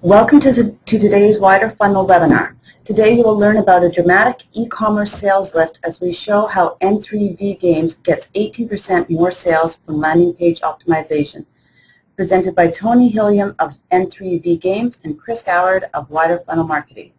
Welcome to today's Widerfunnel webinar. Today you will learn about a dramatic e-commerce sales lift as we show how N3V Games gets 18% more sales from landing page optimization. Presented by Tony Hilliam of N3V Games and Chris Goward of Widerfunnel Marketing.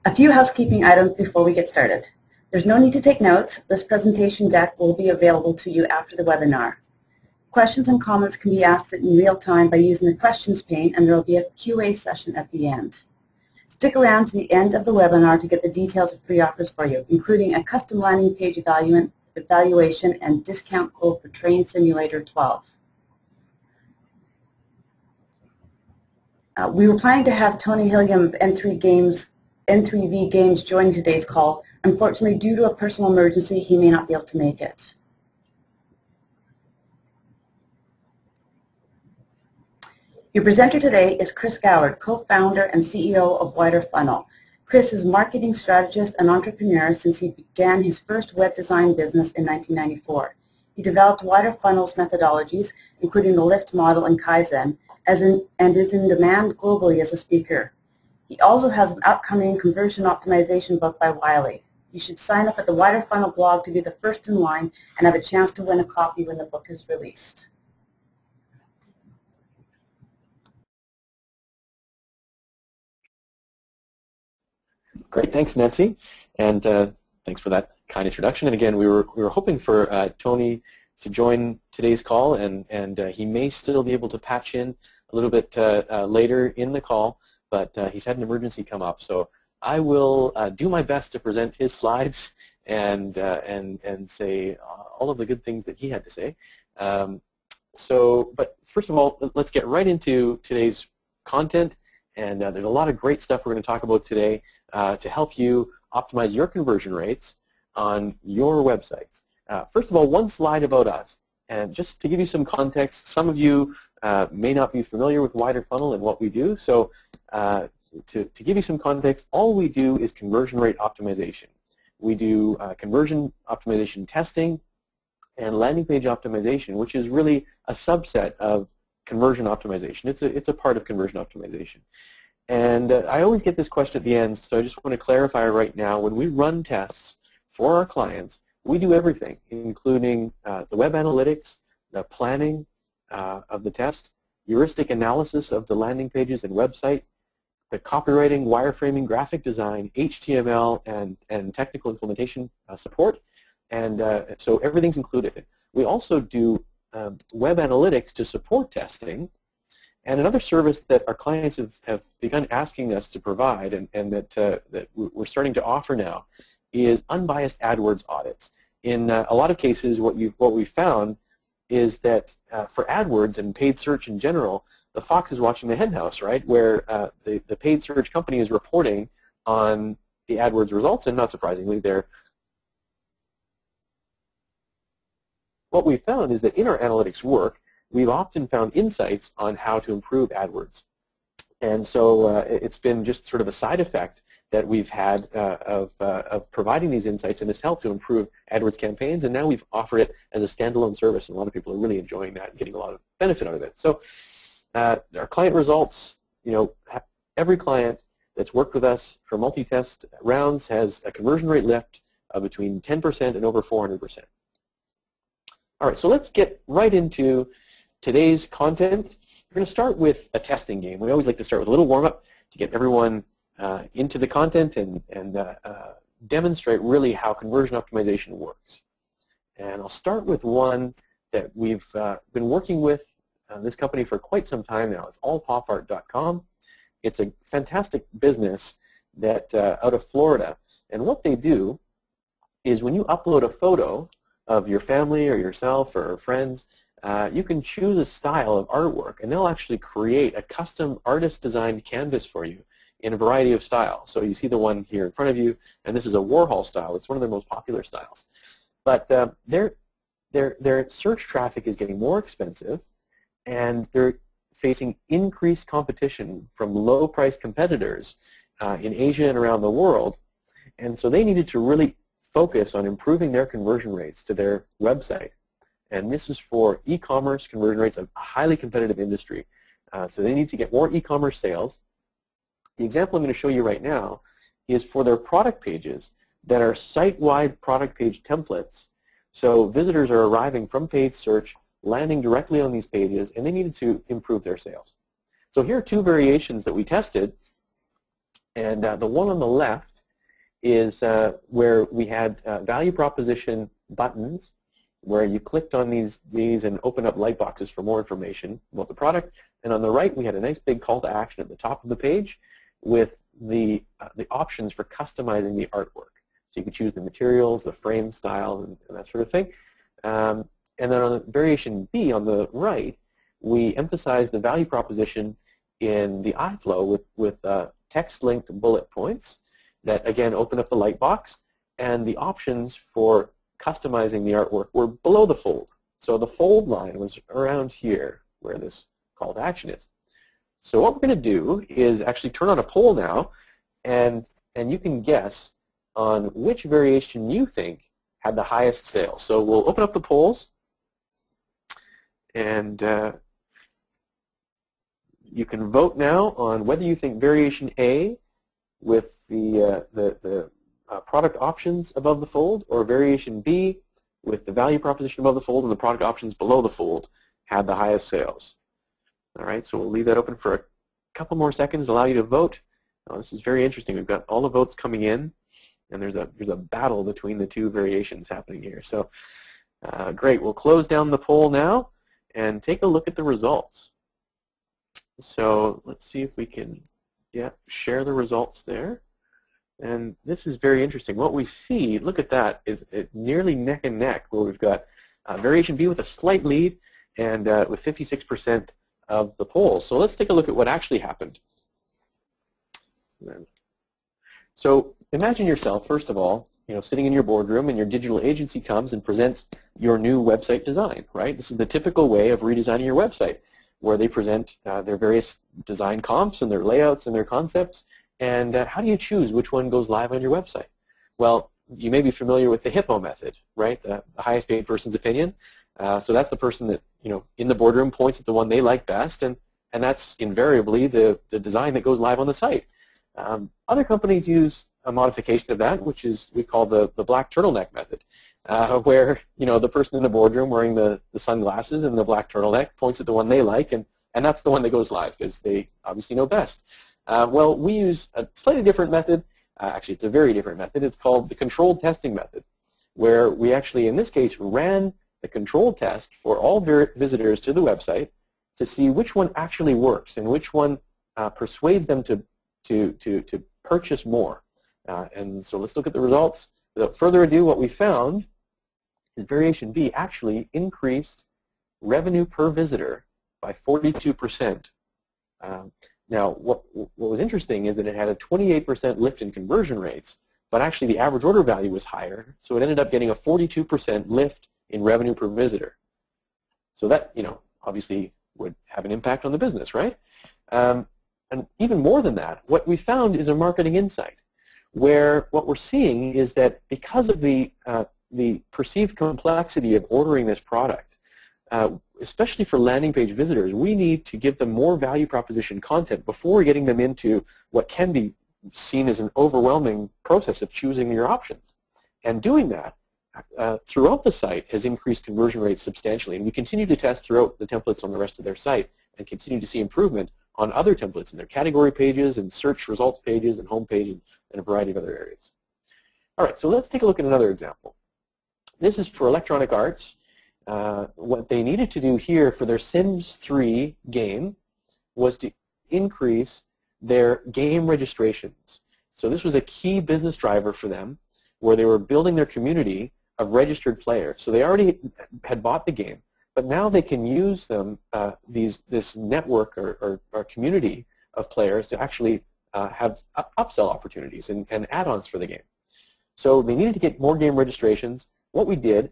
A few housekeeping items before we get started. There's no need to take notes. This presentation deck will be available to you after the webinar. Questions and comments can be asked in real time by using the questions pane, and there will be a QA session at the end. Stick around to the end of the webinar to get the details of free offers for you, including a custom landing page evaluation and discount code for Train Simulator 12. We were planning to have Tony Hilliam of N3V Games join today's call. Unfortunately, due to a personal emergency, he may not be able to make it. Your presenter today is Chris Goward, co-founder and CEO of Widerfunnel. Chris is a marketing strategist and entrepreneur since he began his first web design business in 1994. He developed Widerfunnel's methodologies, including the Lift model and Kaizen, and is in demand globally as a speaker. He also has an upcoming conversion optimization book by Wiley. You should sign up at the Widerfunnel blog to be the first in line and have a chance to win a copy when the book is released. Great, thanks Nancy, and thanks for that kind introduction. And again, we were hoping for Tony to join today's call, and he may still be able to patch in a little bit later in the call, but he's had an emergency come up. So I will do my best to present his slides and say all of the good things that he had to say. But first of all, let's get right into today's content. And there's a lot of great stuff we're going to talk about today to help you optimize your conversion rates on your websites. First of all, one slide about us. And just to give you some context, some of you may not be familiar with Widerfunnel and what we do. So to give you some context, all we do is conversion rate optimization. We do conversion optimization testing and landing page optimization, which is really a subset of conversion optimization. It's a part of conversion optimization. And I always get this question at the end, so I just want to clarify right now. When we run tests for our clients, we do everything, including the web analytics, the planning of the test, heuristic analysis of the landing pages and website, the copywriting, wireframing, graphic design, HTML, and technical implementation support. And so everything's included. We also do web analytics to support testing. And another service that our clients have begun asking us to provide, and that we're starting to offer now, is unbiased AdWords audits. In a lot of cases, what we've found is that for AdWords and paid search in general, the fox is watching the hen house, right? Where the paid search company is reporting on the AdWords results, and not surprisingly, what we've found is that in our analytics work, we've often found insights on how to improve AdWords. And so it's been just sort of a side effect that we've had of providing these insights, and it's helped to improve AdWords campaigns, and now we've offered it as a standalone service, and a lot of people are really enjoying that and getting a lot of benefit out of it. So our client results, every client that's worked with us for multi-test rounds has a conversion rate lift of between 10% and over 400%. All right, so let's get right into today's content. We're going to start with a testing game. We always like to start with a little warm-up to get everyone into the content and demonstrate really how conversion optimization works. And I'll start with one that we've been working with this company for quite some time now. It's allpopart.com. It's a fantastic business that out of Florida. And what they do is when you upload a photo of your family or yourself or friends, you can choose a style of artwork, and they'll actually create a custom artist-designed canvas for you in a variety of styles. So you see the one here in front of you, and this is a Warhol style. It's one of their most popular styles. But their search traffic is getting more expensive, and they're facing increased competition from low-priced competitors in Asia and around the world. And so they needed to really focus on improving their conversion rates to their website. And this is for e-commerce conversion rates, a highly competitive industry. So they need to get more e-commerce sales. The example I'm going to show you right now is for their product pages that are site-wide product page templates. So visitors are arriving from paid search, landing directly on these pages, and they needed to improve their sales. So here are two variations that we tested. And the one on the left is where we had value proposition buttons where you clicked on these and opened up light boxes for more information about the product. And on the right, we had a nice big call to action at the top of the page with the options for customizing the artwork. So you could choose the materials, the frame style, and that sort of thing. And then on the variation B on the right, we emphasized the value proposition in the iFlow with text-linked bullet points that, again, open up the light box. And the options for customizing the artwork were below the fold. So the fold line was around here where this call to action is. So what we're going to do is actually turn on a poll now, and you can guess on which variation you think had the highest sales. So we'll open up the polls, and you can vote now on whether you think variation A with the product options above the fold, or variation B with the value proposition above the fold and the product options below the fold had the highest sales. All right, so we'll leave that open for a couple more seconds, allow you to vote. This is very interesting. We've got all the votes coming in, and there's a battle between the two variations happening here. So great, we'll close down the poll now and take a look at the results. So let's see if we can share the results there. And this is very interesting. What we see, look at that, is nearly neck and neck, where we've got variation B with a slight lead and with 56% of the polls. So let's take a look at what actually happened. So imagine yourself, first of all, sitting in your boardroom, and your digital agency comes and presents your new website design, right? This is the typical way of redesigning your website, where they present their various design comps and their layouts and their concepts. And how do you choose which one goes live on your website? Well, you may be familiar with the HIPPO method, right? The highest paid person's opinion. So that's the person that, in the boardroom points at the one they like best, and that's invariably the design that goes live on the site. Other companies use a modification of that, which is we call the black turtleneck method, where the person in the boardroom wearing the sunglasses and the black turtleneck points at the one they like, and that's the one that goes live because they obviously know best. Well, we use a slightly different method. Actually, it's a very different method. It's called the controlled testing method, where we actually, in this case, ran the controlled test for all visitors to the website to see which one actually works and which one persuades them to purchase more. And so let's look at the results. Without further ado, what we found is variation B actually increased revenue per visitor by 42%. Now, what was interesting is that it had a 28% lift in conversion rates, but actually the average order value was higher, so it ended up getting a 42% lift in revenue per visitor. So that, obviously would have an impact on the business, right? And even more than that, what we found is a marketing insight, where what we're seeing is that because of the perceived complexity of ordering this product, especially for landing page visitors, we need to give them more value proposition content before getting them into what can be seen as an overwhelming process of choosing your options. And doing that throughout the site has increased conversion rates substantially. And we continue to test throughout the templates on the rest of their site and continue to see improvement on other templates in their category pages and search results pages and home page and a variety of other areas. All right, so let's take a look at another example. This is for Electronic Arts. What they needed to do here for their Sims 3 game was to increase their game registrations. So this was a key business driver for them, where they were building their community of registered players. So they already had bought the game, but now they can use them, this network or community of players to actually have upsell opportunities and add-ons for the game. So they needed to get more game registrations. What we did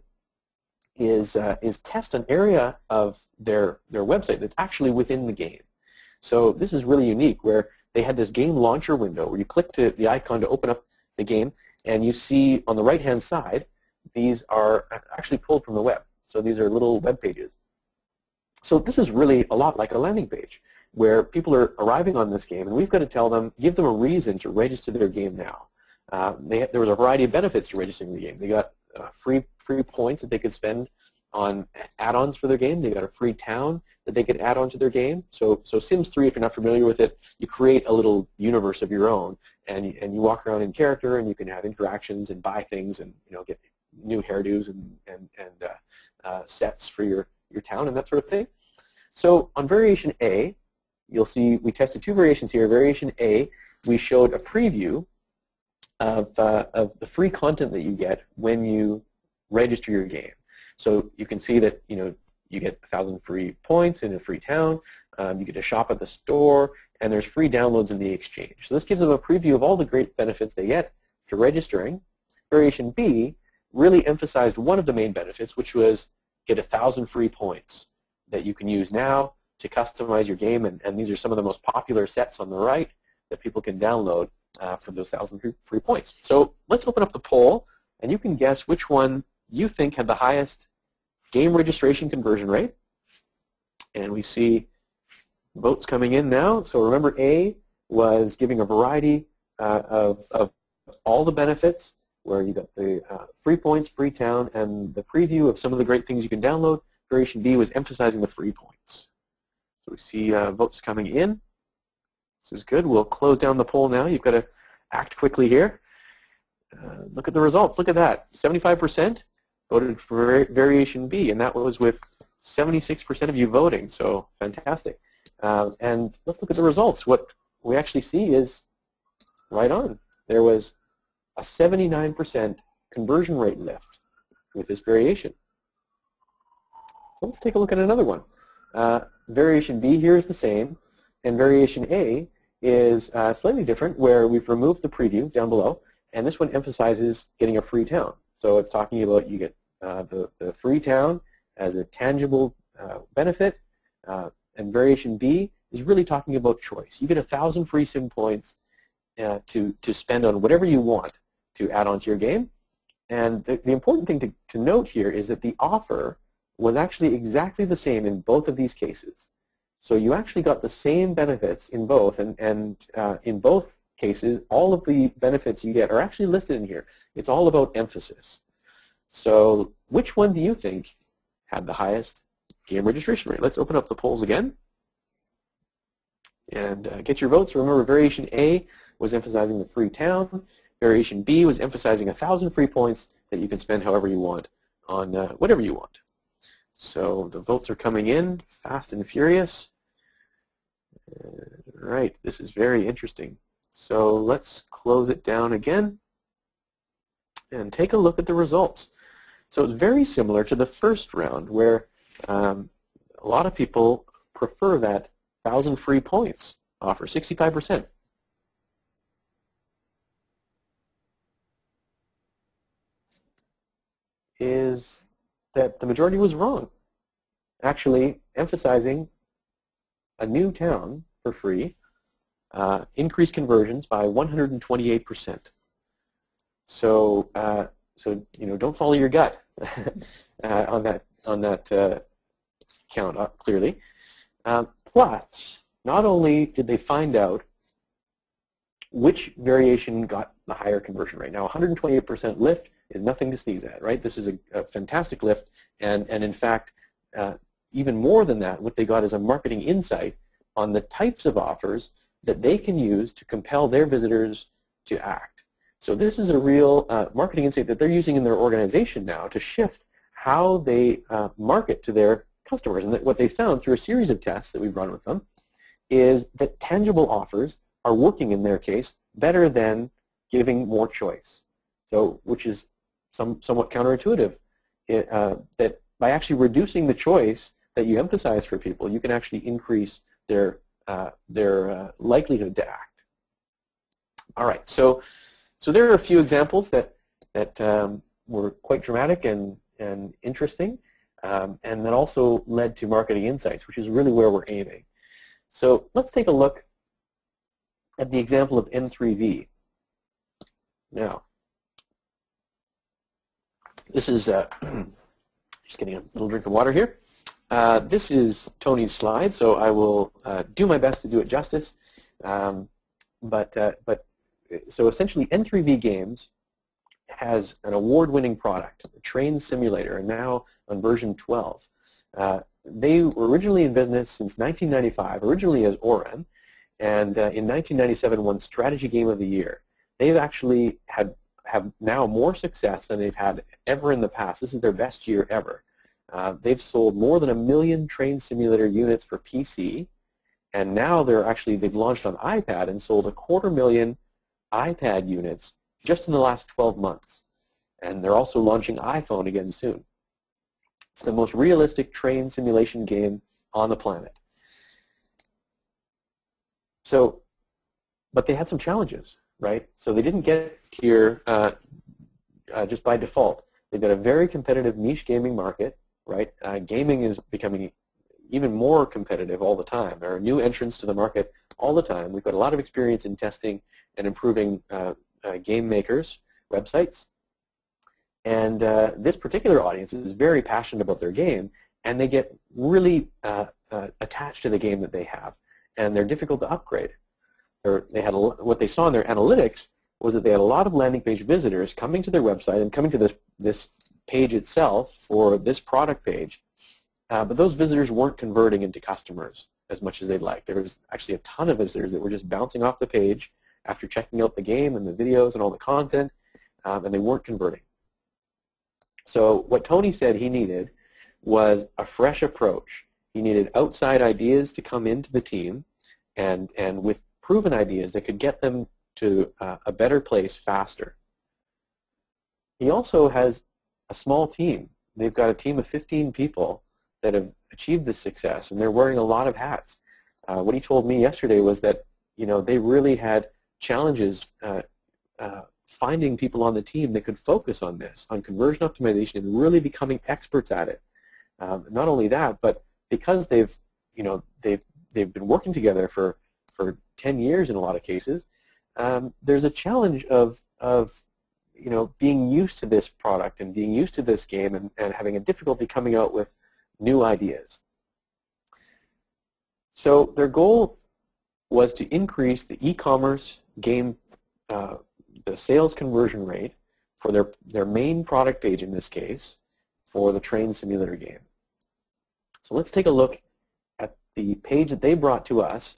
is test an area of their website that's actually within the game. So this is really unique, where they had this game launcher window where you click the icon to open up the game, And you see on the right-hand side, these are actually pulled from the web. So these are little web pages. So this is really a lot like a landing page where people are arriving on this game, and we've got to tell them, give them a reason to register their game now. There was a variety of benefits to registering the game. They got free points that they could spend on add-ons for their game. They got a free town that they could add on to their game. So Sims 3, if you're not familiar with it, you create a little universe of your own, and you walk around in character, and you can have interactions and buy things, and get new hairdos and sets for your town and that sort of thing. So on variation A, you'll see we tested two variations here. Variation A, we showed a preview of the free content that you get when you register your game. So you can see that you get 1,000 free points in a free town. You get to shop at the store, and there's free downloads in the exchange. So this gives them a preview of all the great benefits they get to registering. Variation B really emphasized one of the main benefits, which was get 1,000 free points that you can use now to customize your game, and these are some of the most popular sets on the right that people can download for those 1,000 free points. So let's open up the poll, and you can guess which one you think had the highest game registration conversion rate. And we see votes coming in now. So remember, A was giving a variety of all the benefits, where you got the free points, free town, and the preview of some of the great things you can download. Variation B was emphasizing the free points. So we see votes coming in. This is good. We'll close down the poll now. You've got to act quickly here. Look at the results. Look at that. 75% voted for variation B, and that was with 76% of you voting, so fantastic. And let's look at the results. What we actually see is right on. There was a 79% conversion rate lift with this variation. So let's take a look at another one. Variation B here is the same, and variation A is slightly different, where we've removed the preview down below, and this one emphasizes getting a free town. So it's talking about you get the free town as a tangible benefit, and variation B is really talking about choice. You get 1,000 free sim points to spend on whatever you want to add on to your game. And the important thing to note here is that the offer was actually exactly the same in both of these cases. So you actually got the same benefits in both, and in both cases, all of the benefits you get are actually listed in here. It's all about emphasis. So which one do you think had the highest game registration rate? Let's open up the polls again and get your votes. Remember, variation A was emphasizing the free town. Variation B was emphasizing 1,000 free points that you can spend however you want on whatever you want. So the votes are coming in fast and furious. Right, this is very interesting. So let's close it down again and take a look at the results. So it's very similar to the first round, where a lot of people prefer that 1,000 free points offer, 65%. Is that the majority was wrong. Actually, emphasizing a new town for free increased conversions by 128%. So, don't follow your gut on that count clearly. Plus, not only did they find out which variation got the higher conversion rate. Now, 128% lift is nothing to sneeze at, right? This is a fantastic lift, and in fact, even more than that, what they got is a marketing insight on the types of offers that they can use to compel their visitors to act. So this is a real marketing insight that they're using in their organization now to shift how they market to their customers. And that what they found through a series of tests that we've run with them is that tangible offers are working in their case better than giving more choice. So, which is somewhat counterintuitive, that by actually reducing the choice that you emphasize for people, you can actually increase their likelihood to act. All right, so there are a few examples that were quite dramatic and interesting, and that also led to marketing insights, which is really where we're aiming. So let's take a look at the example of N3V. Now, This is just getting a little drink of water here. This is Tony's slide, so I will do my best to do it justice. So essentially, N3V Games has an award-winning product, a train simulator, and now on version 12. They were originally in business since 1995, originally as Oren, and in 1997 won Strategy Game of the Year. They've actually have now more success than they've had ever in the past. This is their best year ever. They've sold more than 1 million train simulator units for PC, and now they've launched on iPad and sold 250,000 iPad units just in the last 12 months. And they're also launching iPhone again soon. It's the most realistic train simulation game on the planet. So, but they had some challenges, right? So they didn't get here just by default. They've got a very competitive niche gaming market, right? Gaming is becoming even more competitive all the time. There are new entrants to the market all the time. We've got a lot of experience in testing and improving game makers' websites. And this particular audience is very passionate about their game, and they get really attached to the game that they have, and they're difficult to upgrade. What they saw in their analytics was that they had a lot of landing page visitors coming to their website and coming to this page itself for this product page, but those visitors weren't converting into customers as much as they'd like. There was actually a ton of visitors that were just bouncing off the page after checking out the game and the videos and all the content, and they weren't converting. So what Tony said he needed was a fresh approach. He needed outside ideas to come into the team, and with proven ideas that could get them to a better place faster. He also has a small team. They've got a team of 15 people that have achieved this success, and they're wearing a lot of hats. What he told me yesterday was that they really had challenges finding people on the team that could focus on this, on conversion optimization, and really becoming experts at it. Not only that, but because they've been working together for 10 years in a lot of cases, there's a challenge of being used to this product and being used to this game and having a difficulty coming out with new ideas. So their goal was to increase the e-commerce game, the sales conversion rate for their main product page in this case for the train simulator game. So let's take a look at the page that they brought to us.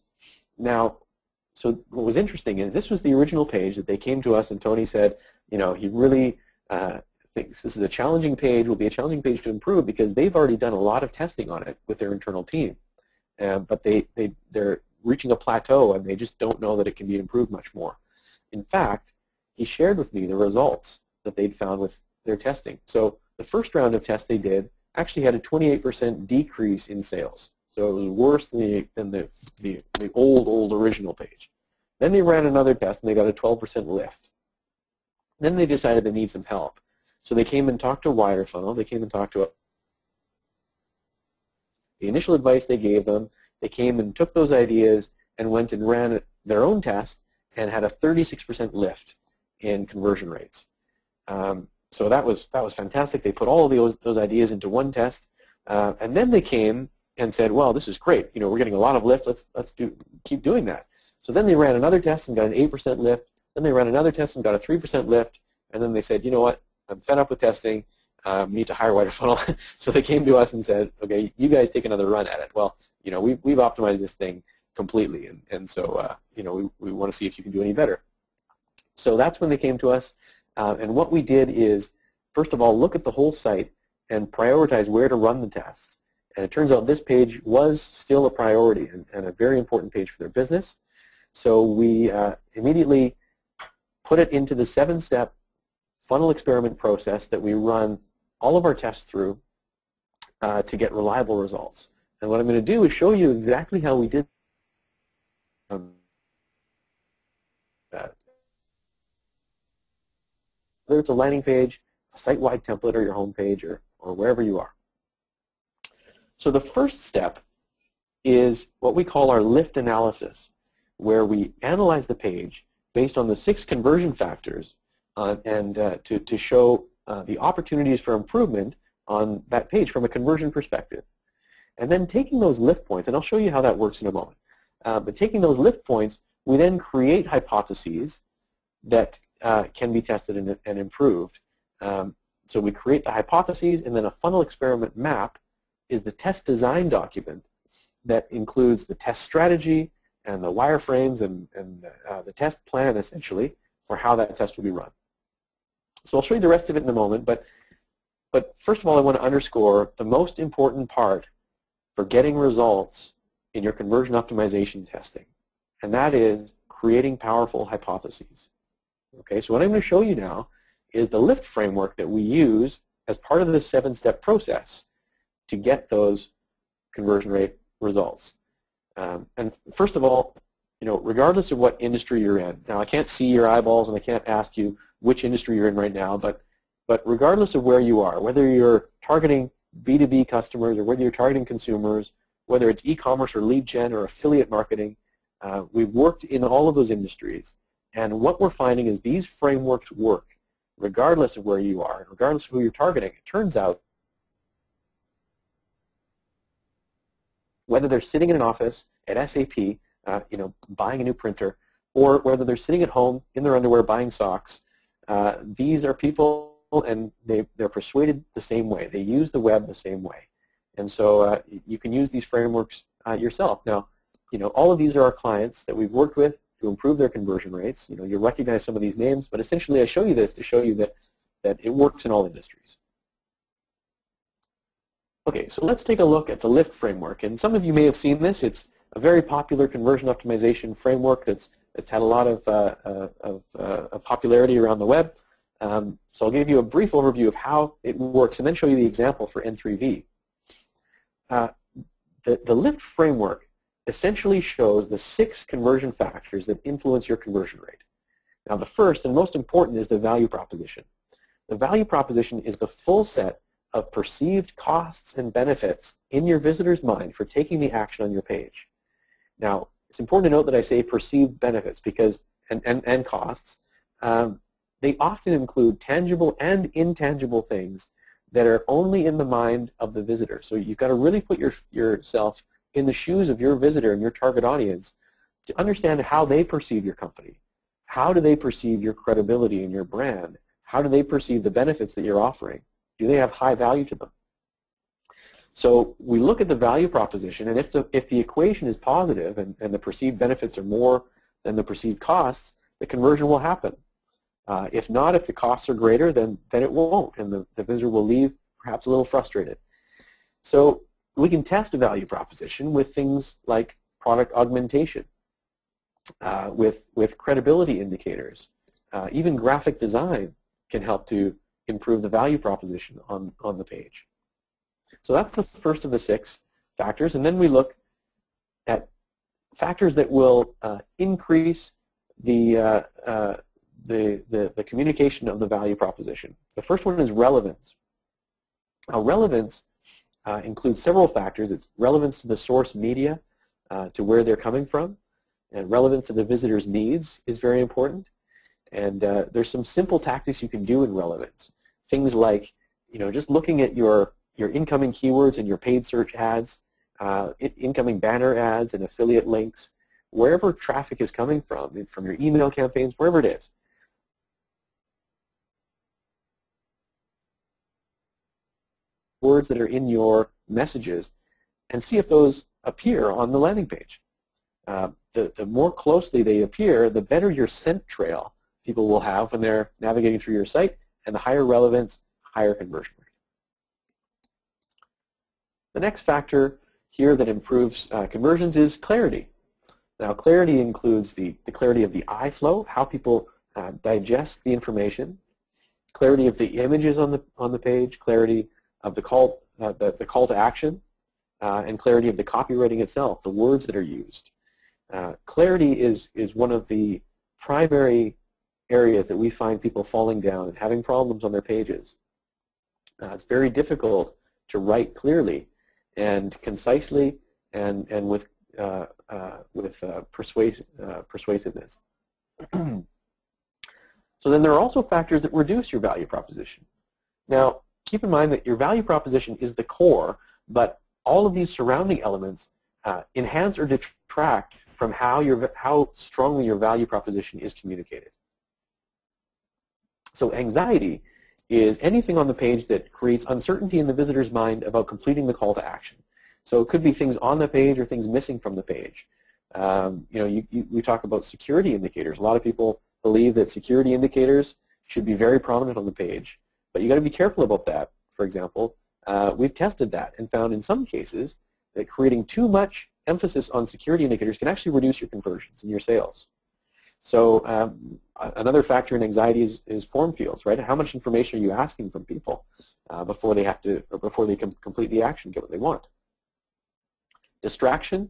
Now, so what was interesting is this was the original page that they came to us, and Tony said, he really thinks this is a challenging page, will be a challenging page to improve because they've already done a lot of testing on it with their internal team. But they're reaching a plateau, and they just don't know that it can be improved much more. In fact, he shared with me the results that they'd found with their testing. So the first round of tests they did actually had a 28% decrease in sales. So it was worse than the old original page. Then they ran another test, and they got a 12% lift. Then they decided they need some help. So they came and talked to WIDERFENNEL. They came and talked to the initial advice they gave them. They came and took those ideas and went and ran their own test and had a 36% lift in conversion rates. So that was fantastic. They put all of those ideas into one test, and then they came and said, well, this is great. We're getting a lot of lift. Let's keep doing that. So then they ran another test and got an 8% lift. Then they ran another test and got a 3% lift. And then they said, you know what? I'm fed up with testing. We need to hire WIDERFENNEL. So they came to us and said, okay, you guys take another run at it. Well, we've optimized this thing completely, and so we want to see if you can do any better. So that's when they came to us, and what we did is, first of all, look at the whole site and prioritize where to run the tests. And it turns out this page was still a priority and a very important page for their business. So we immediately put it into the 7-step funnel experiment process that we run all of our tests through to get reliable results. And what I'm going to do is show you exactly how we did that. Whether it's a landing page, a site-wide template, or your home page, or wherever you are. So the first step is what we call our lift analysis, where we analyze the page based on the 6 conversion factors and to show the opportunities for improvement on that page from a conversion perspective. And then taking those lift points, and I'll show you how that works in a moment, but taking those lift points, we then create hypotheses that can be tested and improved. So we create the hypotheses, and then a funnel experiment map is the test design document that includes the test strategy and the wireframes and the test plan, essentially, for how that test will be run. So I'll show you the rest of it in a moment, but first of all, I want to underscore the most important part for getting results in your conversion optimization testing, and that is creating powerful hypotheses. Okay, so what I'm going to show you now is the LIFT framework that we use as part of this 7-step process to get those conversion rate results. And first of all, regardless of what industry you're in, now I can't see your eyeballs and I can't ask you which industry you're in right now, but regardless of where you are, whether you're targeting B2B customers or whether you're targeting consumers, whether it's e-commerce or lead gen or affiliate marketing, we've worked in all of those industries. And what we're finding is these frameworks work regardless of where you are, regardless of who you're targeting. It turns out whether they're sitting in an office at SAP, buying a new printer, or whether they're sitting at home in their underwear buying socks, these are people, and they're persuaded the same way. They use the web the same way. And so you can use these frameworks yourself. Now, all of these are our clients that we've worked with to improve their conversion rates. You recognize some of these names, but essentially I show you this to show you that it works in all industries. Okay, so let's take a look at the LIFT framework. And some of you may have seen this. It's a very popular conversion optimization framework that's had a lot of popularity around the web. So I'll give you a brief overview of how it works and then show you the example for N3V. The LIFT framework essentially shows the 6 conversion factors that influence your conversion rate. Now the first and most important is the value proposition. The value proposition is the full set of perceived costs and benefits in your visitor's mind for taking the action on your page. Now, it's important to note that I say perceived benefits because and costs. They often include tangible and intangible things that are only in the mind of the visitor. So you've got to really put yourself in the shoes of your visitor and your target audience to understand how they perceive your company. How do they perceive your credibility and your brand? How do they perceive the benefits that you're offering? Do they have high value to them? So we look at the value proposition, and if the equation is positive and the perceived benefits are more than the perceived costs, the conversion will happen. If not, if the costs are greater, then it won't, and the visitor will leave perhaps a little frustrated. So we can test a value proposition with things like product augmentation, with credibility indicators. Even graphic design can help to improve the value proposition on the page. So that's the first of the 6 factors, and then we look at factors that will increase the communication of the value proposition. The first one is relevance. Now, relevance includes several factors. It's relevance to the source media, to where they're coming from, and relevance to the visitor's needs is very important. And there's some simple tactics you can do in relevance. Things like, just looking at your incoming keywords and your paid search ads, incoming banner ads and affiliate links, wherever traffic is coming from your email campaigns, wherever it is. Words that are in your messages and see if those appear on the landing page. The more closely they appear, the better your scent trail people will have when they're navigating through your site, and the higher relevance, higher conversion rate. The next factor here that improves conversions is clarity. Now, clarity includes the clarity of the eye flow, how people digest the information, clarity of the images on the page, clarity of the call to action, and clarity of the copywriting itself, the words that are used. Clarity is one of the primary areas that we find people falling down and having problems on their pages. It's very difficult to write clearly and concisely and with persuasiveness. So then there are also factors that reduce your value proposition. Now, keep in mind that your value proposition is the core, but all of these surrounding elements enhance or detract from how strongly your value proposition is communicated. So anxiety is anything on the page that creates uncertainty in the visitor's mind about completing the call to action. So it could be things on the page or things missing from the page. We talk about security indicators. A lot of people believe that security indicators should be very prominent on the page, but you got to be careful about that. For example, we've tested that and found in some cases that creating too much emphasis on security indicators can actually reduce your conversions and your sales. So another factor in anxiety is form fields, right? How much information are you asking from people before they can complete the action, get what they want? Distraction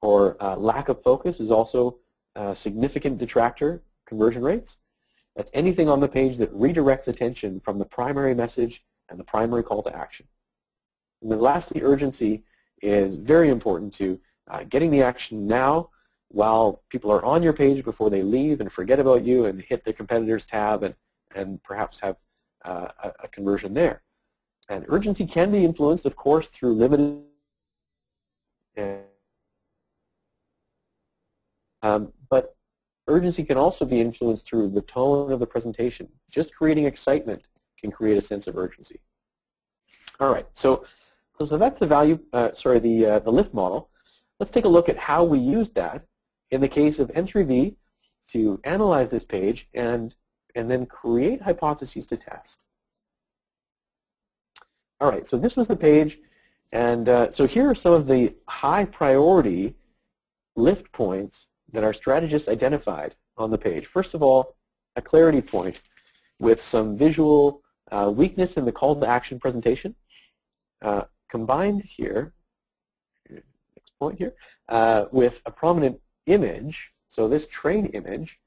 or lack of focus is also a significant detractor conversion rates. That's anything on the page that redirects attention from the primary message and the primary call to action. And then lastly, urgency is very important to getting the action now while people are on your page before they leave and forget about you and hit the competitor's tab and perhaps have a conversion there. And urgency can be influenced, of course, through limited but urgency can also be influenced through the tone of the presentation. Just creating excitement can create a sense of urgency. All right, so that's the the lift model. Let's take a look at how we used that in the case of N3V to analyze this page and then create hypotheses to test. All right, so this was the page, and so here are some of the high priority lift points that our strategists identified on the page. First of all, a clarity point with some visual weakness in the call to action presentation, combined here, next point here, with a prominent image. So this train image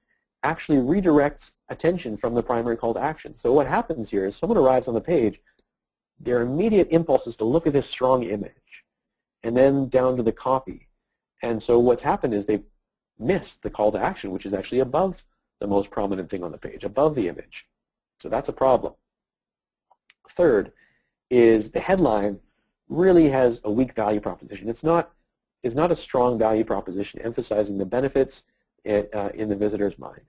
actually redirects attention from the primary call to action. So what happens here is someone arrives on the page, their immediate impulse is to look at this strong image and then down to the copy. And so what's happened is they've missed the call to action, which is actually above the most prominent thing on the page, above the image. So that's a problem. Third is the headline really has a weak value proposition. It's not a strong value proposition emphasizing the benefits in the visitor's mind.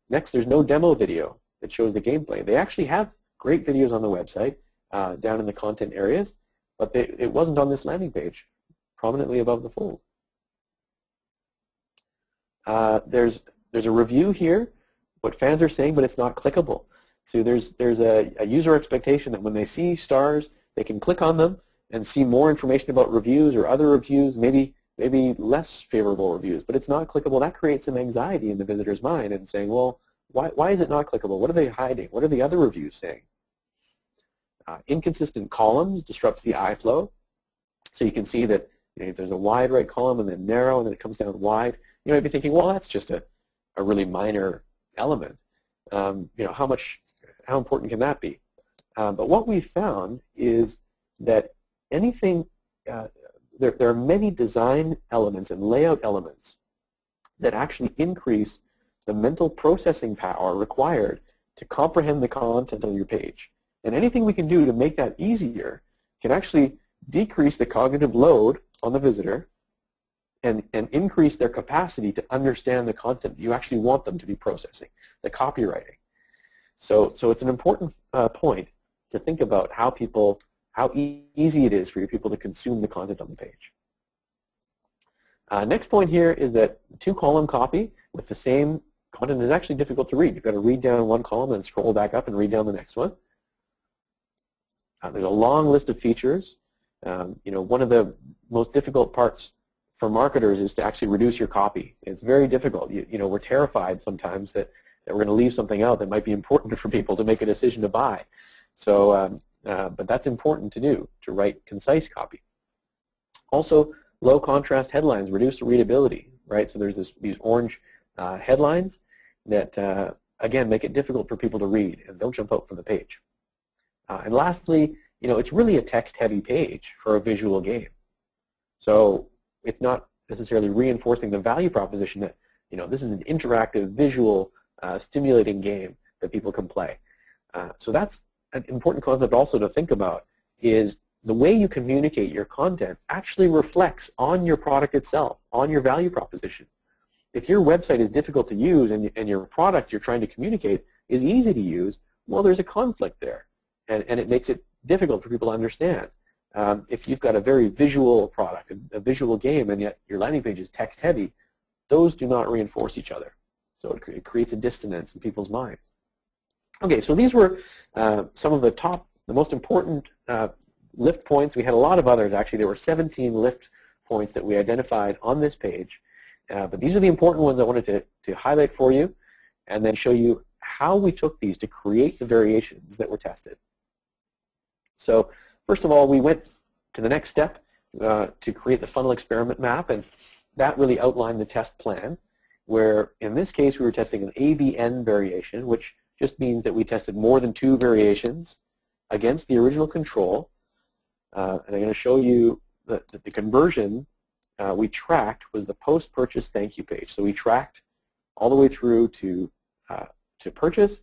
Next, there's no demo video that shows the gameplay. They actually have great videos on the website down in the content areas, but it wasn't on this landing page, prominently above the fold. There's a review here, what fans are saying, but it's not clickable. So there's a user expectation that when they see stars, they can click on them and see more information about reviews or other reviews, maybe less favorable reviews, but it's not clickable. That creates some anxiety in the visitor's mind and saying, well, why is it not clickable? What are they hiding? What are the other reviews saying? Inconsistent columns disrupts the eye flow. So you can see that there's a wide right column and then narrow and then it comes down wide. You might be thinking, well, that's just a really minor element. How important can that be? But what we found is that anything, there are many design elements and layout elements that actually increase the mental processing power required to comprehend the content on your page. And anything we can do to make that easier can actually decrease the cognitive load on the visitor and increase their capacity to understand the content you actually want them to be processing, the copywriting. So it's an important point to think about how easy it is for your people to consume the content on the page. Next point here is that two-column copy with the same content is actually difficult to read. You've got to read down one column and scroll back up and read down the next one. There's a long list of features. One of the most difficult parts for marketers is to actually reduce your copy. It's very difficult. We're terrified sometimes that we're going to leave something out that might be important for people to make a decision to buy. So, but that's important to do, to write concise copy. Also, low contrast headlines reduce the readability, right? So there's these orange headlines that, again, make it difficult for people to read and don't jump out from the page. And lastly, it's really a text-heavy page for a visual game. So it's not necessarily reinforcing the value proposition that, this is an interactive, visual, stimulating game that people can play. So that's an important concept also to think about, is the way you communicate your content actually reflects on your product itself, on your value proposition. If your website is difficult to use and your product you're trying to communicate is easy to use, well, there's a conflict there, and it makes it difficult for people to understand. If you've got a very visual product, a visual game, and yet your landing page is text heavy, those do not reinforce each other. So it creates a dissonance in people's minds. Okay, so these were some of the most important lift points. We had a lot of others, actually. There were 17 lift points that we identified on this page. But these are the important ones I wanted to highlight for you and then show you how we took these to create the variations that were tested. So first of all, we went to the next step to create the funnel experiment map, and that really outlined the test plan, where in this case we were testing an ABN variation, which just means that we tested more than 2 variations against the original control. And I'm going to show you that the conversion we tracked was the post-purchase thank you page. So we tracked all the way through to purchase.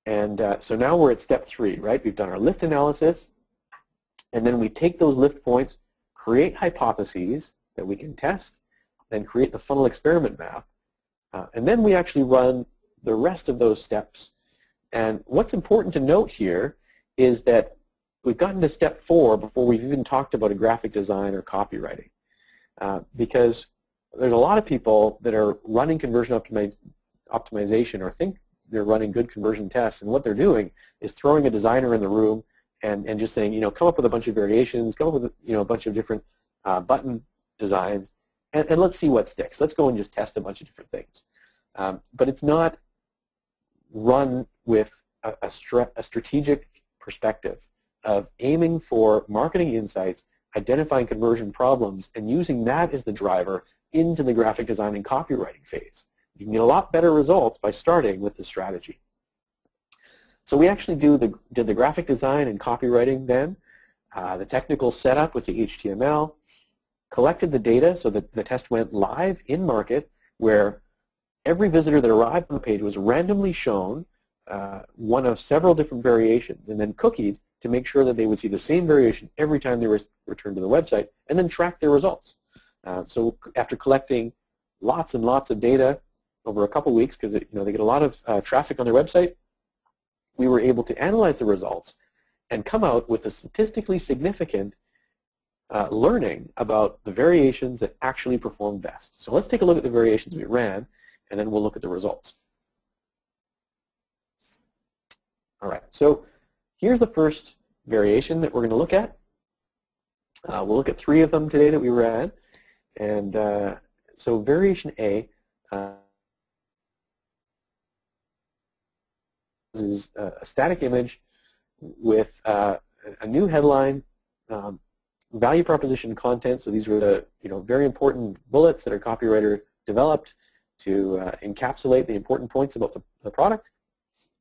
And so now we're at step 3, right? We've done our lift analysis, and then we take those lift points, create hypotheses that we can test, then create the funnel experiment map, and then we actually run the rest of those steps. And what's important to note here is that we've gotten to step 4 before we've even talked about a graphic design or copywriting, because there's a lot of people that are running conversion optimization or think they're running good conversion tests, and what they're doing is throwing a designer in the room and just saying, come up with a bunch of variations, come up with a bunch of different button designs, and let's see what sticks. Let's go and just test a bunch of different things. But it's not run with a strategic perspective of aiming for marketing insights, identifying conversion problems, and using that as the driver into the graphic design and copywriting phase. You can get a lot better results by starting with the strategy. So we actually did the graphic design and copywriting then, the technical setup with the HTML, collected the data so that the test went live in market, where every visitor that arrived on the page was randomly shown one of several different variations and then cookied to make sure that they would see the same variation every time they returned to the website, and then track their results. So after collecting lots and lots of data over a couple weeks, because they get a lot of traffic on their website, we were able to analyze the results and come out with a statistically significant learning about the variations that actually performed best. So let's take a look at the variations we ran, and then we'll look at the results. All right, so here's the first variation that we're going to look at. We'll look at 3 of them today that we ran. And so variation A is a static image with a new headline, value proposition content. So these were the very important bullets that our copywriter developed to encapsulate the important points about the product.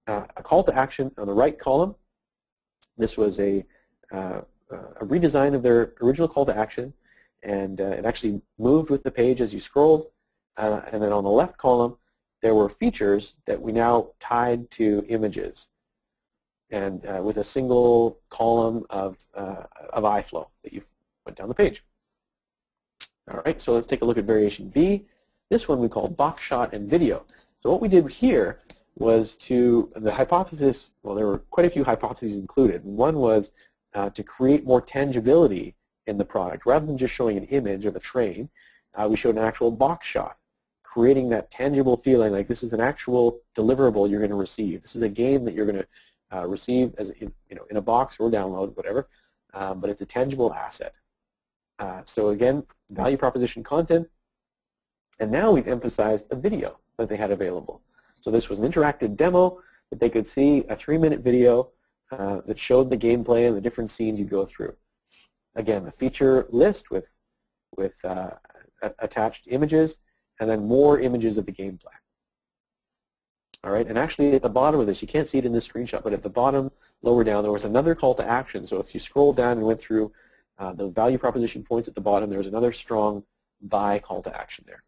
A call to action on the right column. This was a redesign of their original call to action, and it actually moved with the page as you scrolled. And then on the left column, there were features that we now tied to images, and with a single column of iFlow that you went down the page. All right, so let's take a look at variation B. This one we call box shot and video. So what we did here was the hypothesis, well, there were quite a few hypotheses included. One was to create more tangibility in the product. Rather than just showing an image of a train, we showed an actual box shot, creating that tangible feeling like this is an actual deliverable you're going to receive. This is a game that you're going to receive as in a box or download, whatever, but it's a tangible asset. So again, value proposition content, and now we've emphasized a video that they had available. So this was an interactive demo that they could see, a 3-minute video that showed the gameplay and the different scenes you go through. Again, the feature list with attached images, and then more images of the gameplay. All right, and actually at the bottom of this, you can't see it in this screenshot, but at the bottom, lower down, there was another call to action. So if you scroll down and went through the value proposition points at the bottom, there was another strong buy call to action there.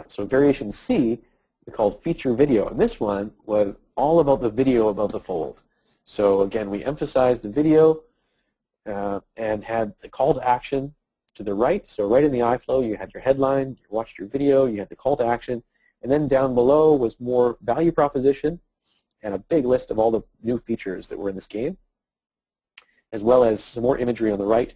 so variation C, we called feature video, and this one was all about the video above the fold. So again, we emphasized the video and had the call to action to the right. So right in the iFlow, you had your headline, you watched your video, you had the call to action, and then down below was more value proposition and a big list of all the new features that were in this game, as well as some more imagery on the right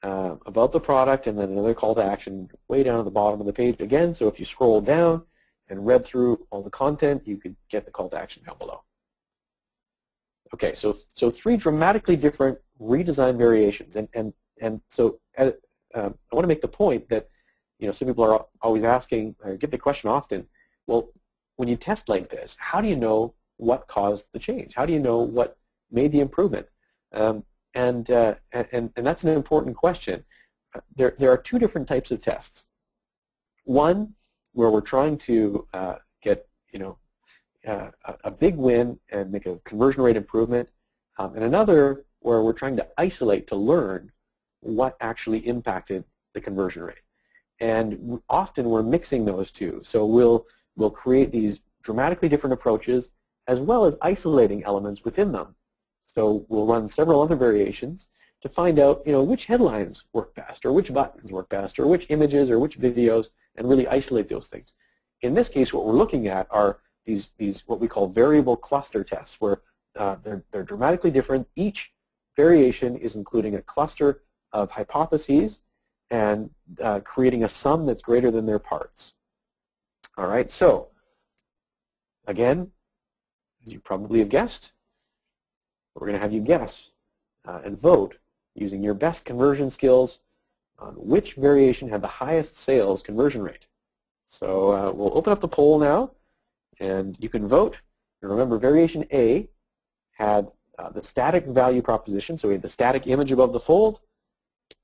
about the product, and then another call to action way down at the bottom of the page again. So if you scroll down and read through all the content, you could get the call to action down below. Okay, so three dramatically different redesign variations, and so I want to make the point that some people are always asking, or get the question often, well, when you test like this, how do you know what caused the change? How do you know what made the improvement? And that's an important question. There are two different types of tests. One where we're trying to get a big win and make a conversion rate improvement, and another where we're trying to isolate to learn what actually impacted the conversion rate. And often we're mixing those two. So we'll create these dramatically different approaches as well as isolating elements within them. So we'll run several other variations to find out which headlines work best, or which buttons work best, or which images or which videos, and really isolate those things. In this case, what we're looking at are these what we call variable cluster tests, where they're dramatically different. Each variation is including a cluster of hypotheses and creating a sum that's greater than their parts. All right, so again, as you probably have guessed, we're going to have you guess and vote using your best conversion skills on which variation had the highest sales conversion rate. So we'll open up the poll now, and you can vote. And remember, variation A had the static value proposition, so we had the static image above the fold,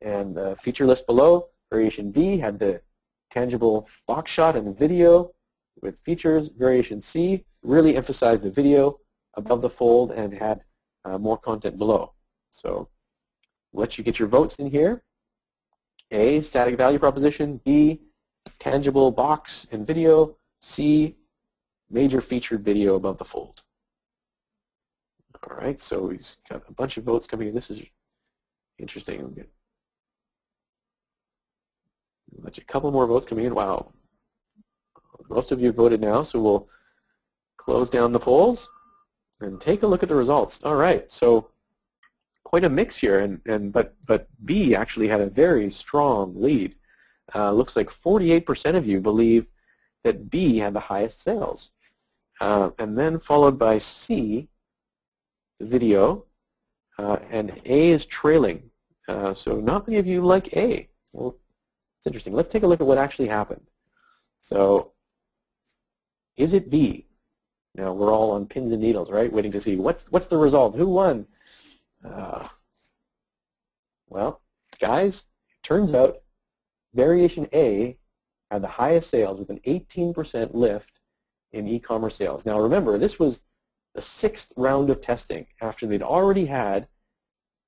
and the feature list below. Variation B had the tangible box shot and the video with features. Variation C really emphasized the video above the fold and had more content below. So we'll let you get your votes in here. A, static value proposition. B, tangible box and video. C, major featured video above the fold. All right, so we've got a bunch of votes coming in. This is interesting. We'll let you a couple more votes coming in. Wow. Most of you voted now, so we'll close down the polls and take a look at the results. All right, so quite a mix here, but B actually had a very strong lead. Looks like 48% of you believe that B had the highest sales, and then followed by C, the video, and A is trailing. So not many of you like A. Well, it's interesting. Let's take a look at what actually happened. So is it B? Now we're all on pins and needles, right? Waiting to see what's the result. Who won? Well, guys, it turns out variation A had the highest sales with an 18% lift in e-commerce sales. Now remember, this was the 6th round of testing after they'd already had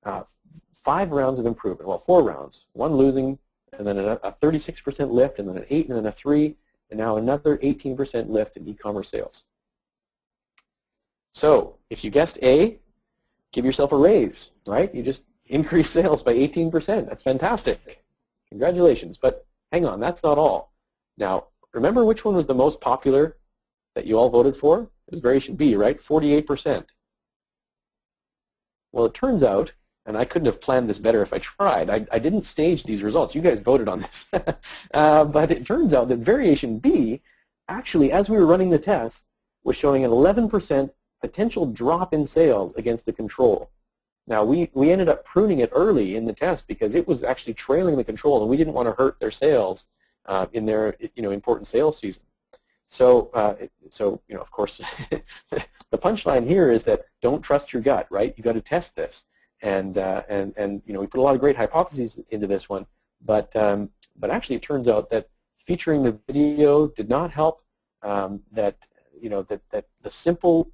5 rounds of improvement. Well, 4 rounds. 1 losing, and then a 36% lift, and then an 8, and then a 3, and now another 18% lift in e-commerce sales. So if you guessed A, give yourself a raise, right? You just increased sales by 18%. That's fantastic. Congratulations. But hang on, that's not all. Now, remember which one was the most popular that you all voted for? It was variation B, right? 48%. Well, it turns out, and I couldn't have planned this better if I tried, I didn't stage these results. You guys voted on this. But it turns out that variation B, actually, as we were running the test, was showing an 11% potential drop in sales against the control. Now, we ended up pruning it early in the test because it was actually trailing the control, and we didn't want to hurt their sales in their important sales season. So, of course, the punchline here is that don't trust your gut, right? You got to test this, and we put a lot of great hypotheses into this one, but actually it turns out that featuring the video did not help. That the simple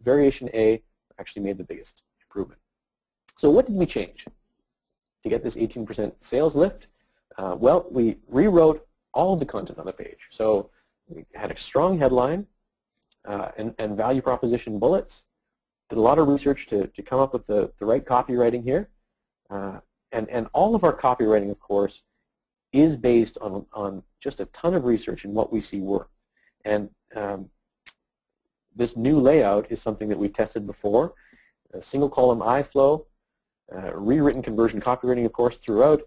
variation A actually made the biggest improvement. So what did we change to get this 18% sales lift? Well, we rewrote all of the content on the page. So we had a strong headline and value proposition bullets. Did a lot of research to come up with the right copywriting here. And all of our copywriting, of course, is based on just a ton of research and what we see work. And this new layout is something that we've tested before. A single column iFlow, rewritten conversion copywriting, of course, throughout,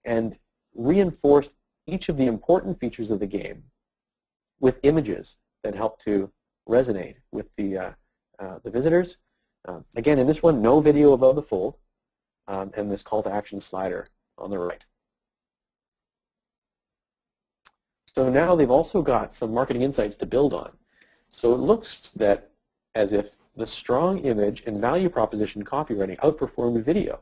and reinforced each of the important features of the game with images that help to resonate with the visitors. Again, in this one, no video above the fold, and this call to action slider on the right. So now they've also got some marketing insights to build on. So it looks that as if the strong image and value proposition copywriting outperformed video.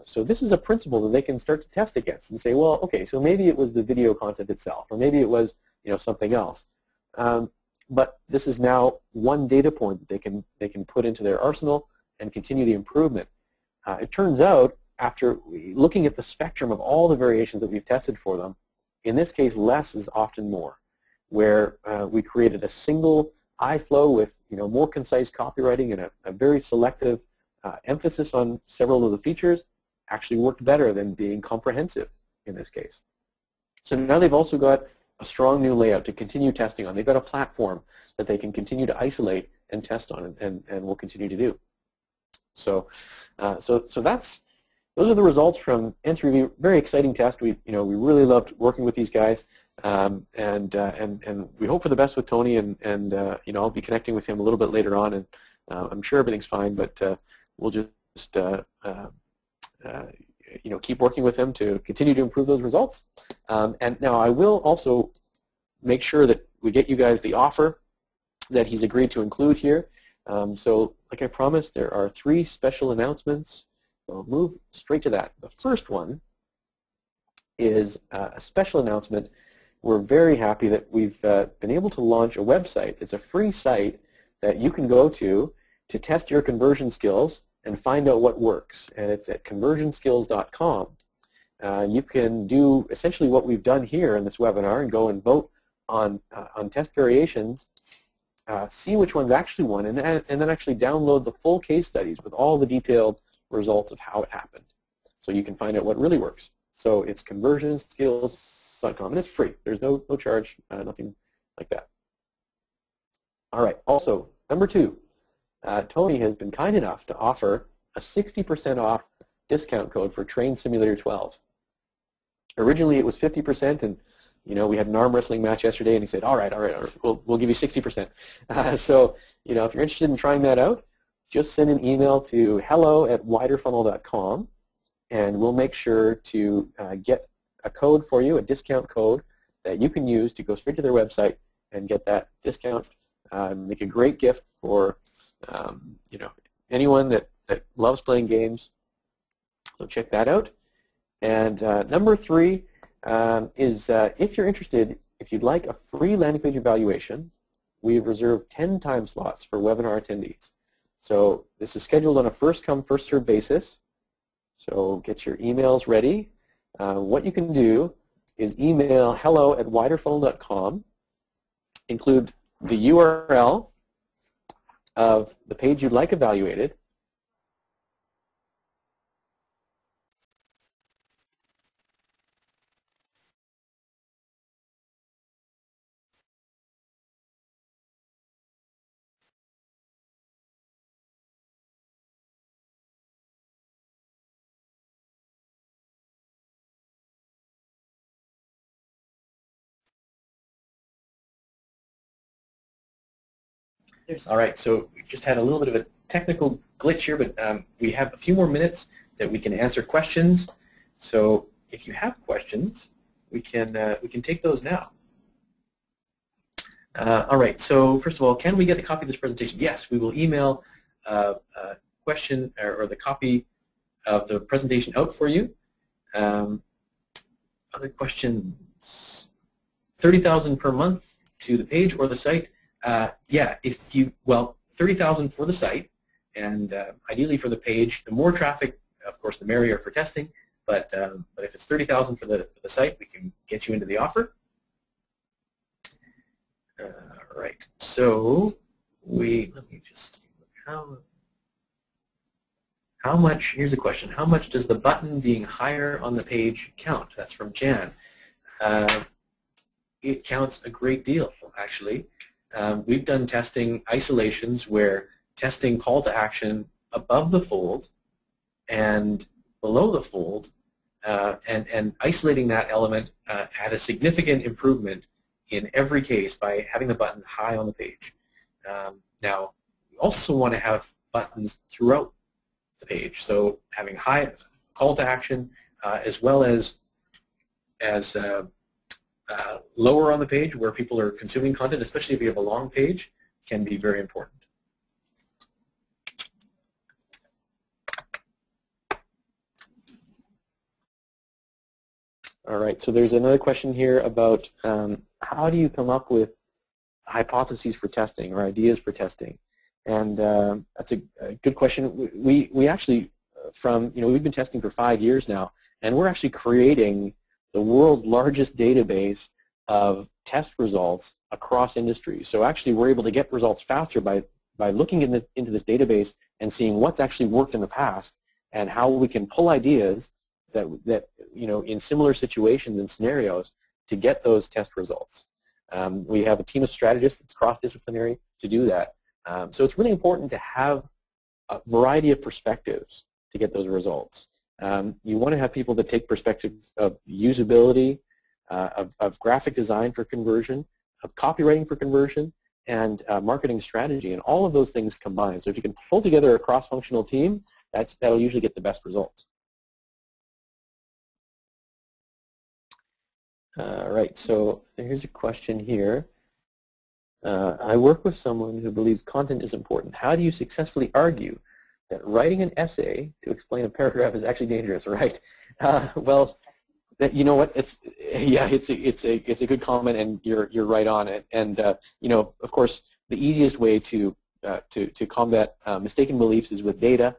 So this is a principle that they can start to test against and say, well, okay, so maybe it was the video content itself, or maybe it was something else. But this is now one data point that they can put into their arsenal and continue the improvement. It turns out, after looking at the spectrum of all the variations that we've tested for them, in this case, less is often more, where we created a single iFlow with more concise copywriting and a very selective emphasis on several of the features actually worked better than being comprehensive in this case. So now they've also got a strong new layout to continue testing on. They've got a platform that they can continue to isolate and test on, and will continue to do. So, those are the results from N3V. Very exciting test. We really loved working with these guys, and we hope for the best with Tony. And I'll be connecting with him a little bit later on, and I'm sure everything's fine. But we'll just keep working with him to continue to improve those results. And now I will also make sure that we get you guys the offer that he's agreed to include here. So like I promised, there are 3 special announcements. So I'll move straight to that. The first one is a special announcement. We're very happy that we've been able to launch a website. It's a free site that you can go to test your conversion skills and find out what works. And it's at conversionskills.com. You can do essentially what we've done here in this webinar and go and vote on test variations, see which ones actually won, and then actually download the full case studies with all the detailed results of how it happened. So you can find out what really works. So it's conversionskills.com, and it's free. There's no charge, nothing like that. All right, also, number 2, Tony has been kind enough to offer a 60% off discount code for Train Simulator 12. Originally it was 50%, and we had an arm wrestling match yesterday, and he said, all right, we'll give you 60%. So if you're interested in trying that out, just send an email to hello@widerfunnel.com, and we'll make sure to get a code for you, a discount code that you can use to go straight to their website and get that discount. Make a great gift for anyone that loves playing games. So check that out. And number 3 is if you're interested, if you'd like a free landing page evaluation, we've reserved 10 time slots for webinar attendees. So this is scheduled on a first-come, first-served basis. So get your emails ready. What you can do is email hello@widerfunnel.com, include the URL of the page you'd like evaluated, All right, so we just had a little bit of a technical glitch here, but we have a few more minutes that we can answer questions. So if you have questions, we can take those now. All right, so first of all, can we get a copy of this presentation? Yes, we will email a question or the copy of the presentation out for you. Other questions? 30,000 per month to the page or the site? Yeah, well, 30,000 for the site, and ideally for the page. The more traffic, of course, the merrier for testing. but if it's 30,000 for the site, we can get you into the offer. Right. So let me just how much? Here's a question. How much does the button being higher on the page count? That's from Jan. It counts a great deal, actually. We've done testing isolations where testing call to action above the fold and below the fold, and isolating that element had a significant improvement in every case by having the button high on the page. Now, we also want to have buttons throughout the page, so having high call to action as well as lower on the page where people are consuming content, especially if you have a long page, can be very important. All right, so there's another question here about how do you come up with hypotheses for testing or ideas for testing? And that's a good question. We actually, we've been testing for 5 years now, and we're actually creating the world's largest database of test results across industries. So actually we're able to get results faster by looking into this database and seeing what's actually worked in the past and how we can pull ideas that in similar situations and scenarios to get those test results. We have a team of strategists that's cross-disciplinary to do that. So it's really important to have a variety of perspectives to get those results. You want to have people that take perspectives of usability, of graphic design for conversion, of copywriting for conversion, and marketing strategy, and all of those things combined. So if you can pull together a cross-functional team, that'll usually get the best results. All right, so here's a question here. I work with someone who believes content is important. How do you successfully argue that writing an essay to explain a paragraph is actually dangerous, right? Well, you know what? It's a good comment, and you're right on it. And of course, the easiest way to combat mistaken beliefs is with data.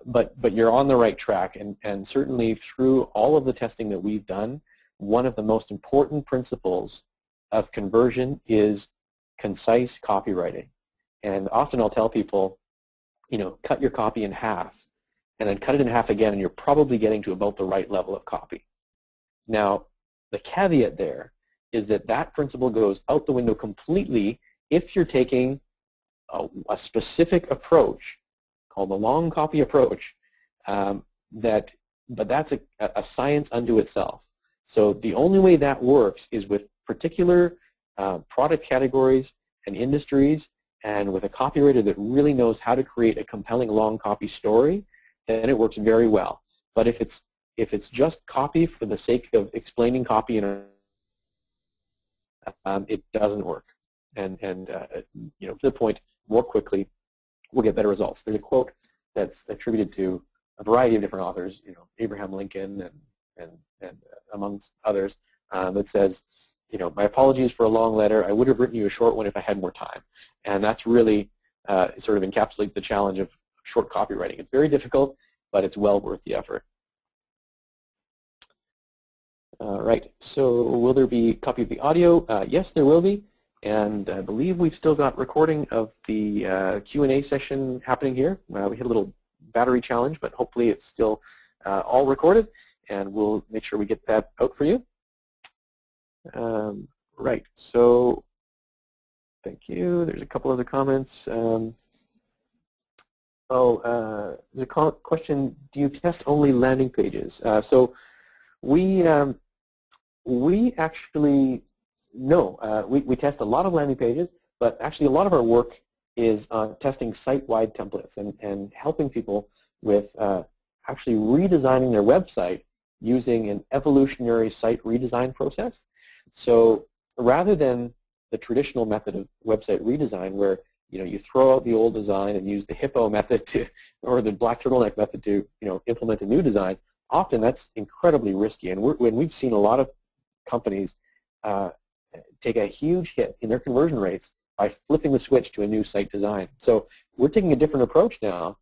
But you're on the right track, and certainly through all of the testing that we've done, one of the most important principles of conversion is concise copywriting. And often I'll tell people, cut your copy in half, and then cut it in half again, and you're probably getting to about the right level of copy. Now, the caveat there is that principle goes out the window completely if you're taking a specific approach called the long copy approach, but that's a science unto itself. So the only way that works is with particular product categories and industries, and with a copywriter that really knows how to create a compelling long copy story, then it works very well. But if it's just copy for the sake of explaining copy, it doesn't work. And to the point, more quickly, we'll get better results. There's a quote that's attributed to a variety of different authors, Abraham Lincoln and amongst others, that says, my apologies for a long letter. I would have written you a short one if I had more time. And that's really sort of encapsulates the challenge of short copywriting. It's very difficult, but it's well worth the effort. Right, so will there be a copy of the audio? Yes, there will be. And I believe we've still got recording of the Q&A session happening here. We had a little battery challenge, but hopefully it's still all recorded, and we'll make sure we get that out for you. Right, so thank you. There's a couple other comments. There's a question, do you test only landing pages? So we actually, no, we test a lot of landing pages, but actually a lot of our work is testing site-wide templates and helping people with actually redesigning their website using an evolutionary site redesign process. So rather than the traditional method of website redesign where you throw out the old design and use the hippo method or the black turtleneck method to implement a new design, often that's incredibly risky. And we've seen a lot of companies take a huge hit in their conversion rates by flipping the switch to a new site design. So we're taking a different approach now,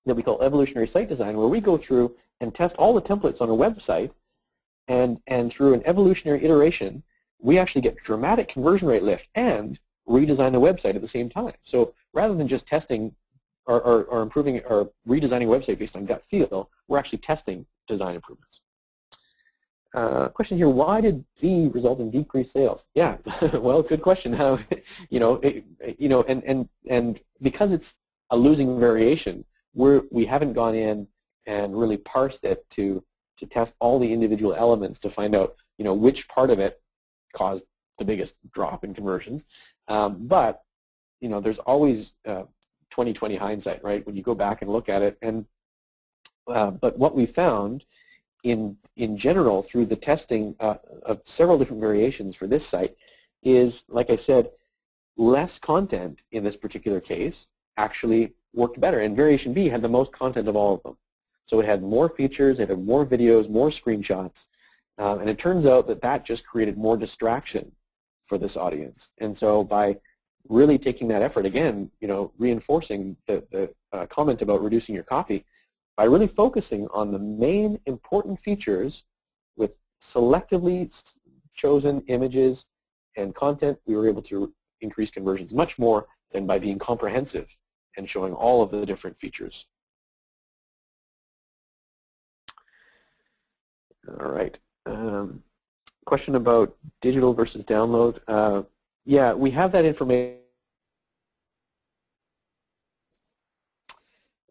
that we call evolutionary site design, where we go through and test all the templates on a website, and through an evolutionary iteration, we actually get dramatic conversion rate lift and redesign the website at the same time. So rather than just testing or improving or redesigning a website based on gut feel, we're actually testing design improvements. Question here: why did V result in decreased sales? Yeah, well, good question. And because it's a losing variation, we haven't gone in and really parsed it to test all the individual elements to find out which part of it caused the biggest drop in conversions. But there's always 20/20 hindsight, right? When you go back and look at it, and but what we found in general through the testing of several different variations for this site is, like I said, less content in this particular case actually worked better, and variation B had the most content of all of them. So it had more features, it had more videos, more screenshots, and it turns out that just created more distraction for this audience. And so by really taking that effort, again, reinforcing the comment about reducing your copy, by really focusing on the main important features with selectively chosen images and content, we were able to increase conversions much more than by being comprehensive and showing all of the different features. All right. Question about digital versus download. Yeah, we have that information,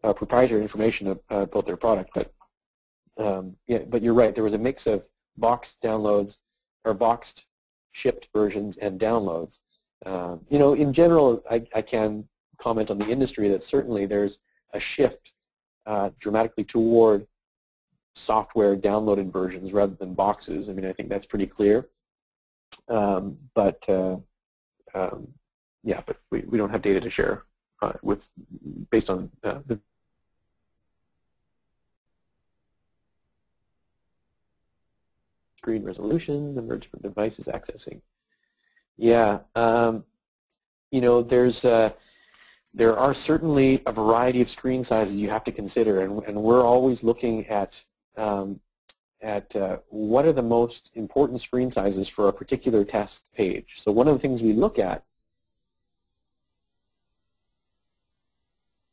proprietary information about their product, but yeah, but you're right. There was a mix of boxed downloads or boxed shipped versions and downloads. In general, I can comment on the industry that certainly there's a shift dramatically toward software downloaded versions rather than boxes. I mean, I think that's pretty clear. Yeah, but we don't have data to share based on the screen resolution, number of different devices accessing. Yeah, there are certainly a variety of screen sizes you have to consider, and we're always looking at what are the most important screen sizes for a particular test page. So one of the things we look at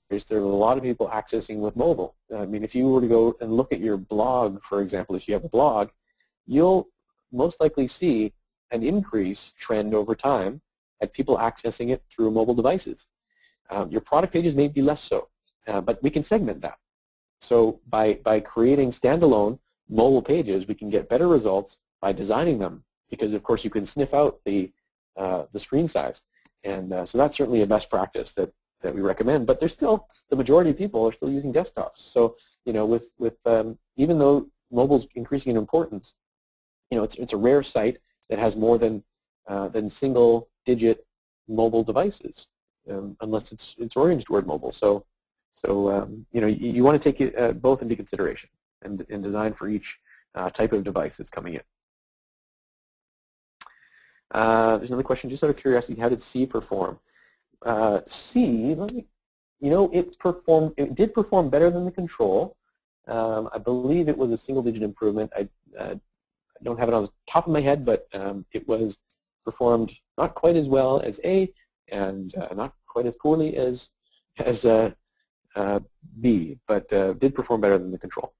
is there are a lot of people accessing with mobile. I mean, if you were to go and look at your blog, for example, if you have a blog, you'll most likely see an increase trend over time at people accessing it through mobile devices. Your product pages may be less so, but we can segment that. So by creating standalone mobile pages, we can get better results by designing them, because of course you can sniff out the screen size, and so that's certainly a best practice that we recommend. But there's still, the majority of people are still using desktops. So with even though mobile's increasing in importance, it's a rare site that has more than single-digit mobile devices, unless it's oriented toward mobile. So you want to take both into consideration and design for each type of device that's coming in. There's another question, just out of curiosity, how did C perform? C, it did perform better than the control. I believe it was a single-digit improvement. I don't have it on the top of my head, but it was performed not quite as well as A, and not quite as poorly as B, but did perform better than the control.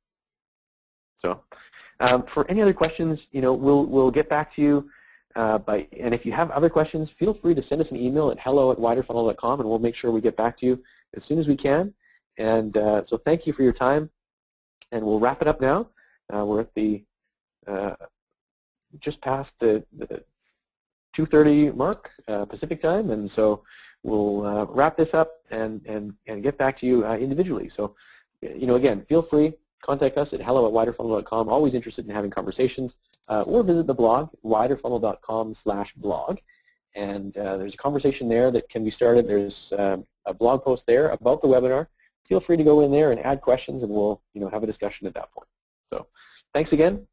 So, for any other questions, we'll get back to you. And if you have other questions, feel free to send us an email at hello@widerfunnel.com, and we'll make sure we get back to you as soon as we can. And so thank you for your time, and we'll wrap it up now. We're at the just past the 2:30 mark Pacific time, and so we'll wrap this up and get back to you individually. So, again, feel free. Contact us at hello@widerfunnel.com. Always interested in having conversations. Or visit the blog, widerfunnel.com/blog. And there's a conversation there that can be started. There's a blog post there about the webinar. Feel free to go in there and add questions, and we'll have a discussion at that point. So thanks again,